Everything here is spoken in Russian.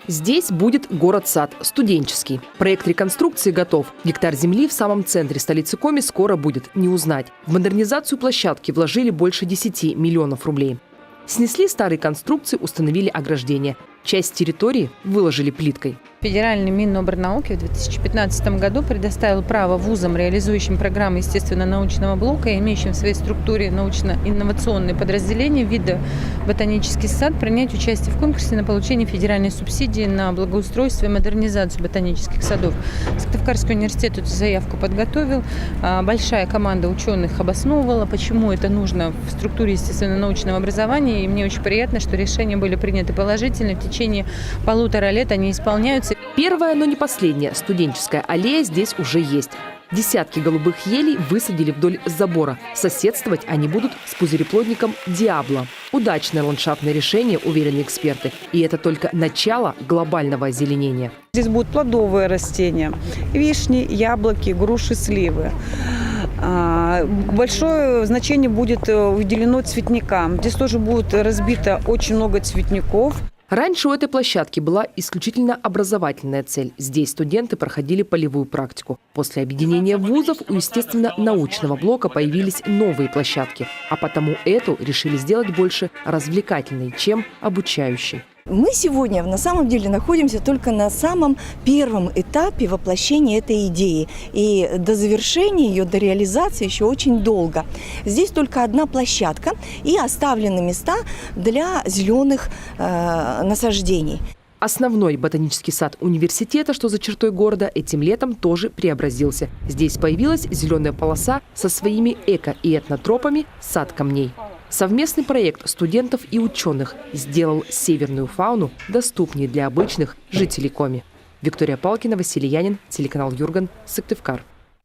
Здесь будет город-сад, студенческий. Проект реконструкции готов. Гектар земли в самом центре столицы Коми скоро будет не узнать. В модернизацию площадки вложили больше 10 миллионов рублей. Снесли старые конструкции, установили ограждения. Часть территории выложили плиткой. Федеральный Минобрнауки в 2015 году предоставил право вузам, реализующим программы естественно-научного блока и имеющим в своей структуре научно-инновационные подразделения вида ботанический сад, принять участие в конкурсе на получение федеральной субсидии на благоустройство и модернизацию ботанических садов. Сыктывкарский университет эту заявку подготовил. Большая команда ученых обосновывала, почему это нужно в структуре естественно-научного образования. И мне очень приятно, что решения были приняты положительно. В течение 1,5 лет они исполняются. Первая, но не последняя студенческая аллея здесь уже есть. Десятки голубых елей высадили вдоль забора. Соседствовать они будут с пузыреплодником «Диабло». Удачное ландшафтное решение, уверены эксперты. И это только начало глобального озеленения. Здесь будут плодовые растения – вишни, яблоки, груши, сливы. Большое значение будет уделено цветникам. Здесь тоже будет разбито очень много цветников. Раньше у этой площадки была исключительно образовательная цель. Здесь студенты проходили полевую практику. После объединения вузов у естественно-научного блока появились новые площадки. А потому эту решили сделать больше развлекательной, чем обучающей. Мы сегодня на самом деле находимся только на самом первом этапе воплощения этой идеи. И до завершения ее, до реализации еще очень долго. Здесь только одна площадка и оставлены места для зеленых насаждений. Основной ботанический сад университета, что за чертой города, этим летом тоже преобразился. Здесь появилась зеленая полоса со своими эко- и этнотропами «Сад камней». Совместный проект студентов и ученых сделал северную фауну доступнее для обычных жителей Коми. Виктория Палкина, Василий Янин, телеканал Юрган, Сыктывкар.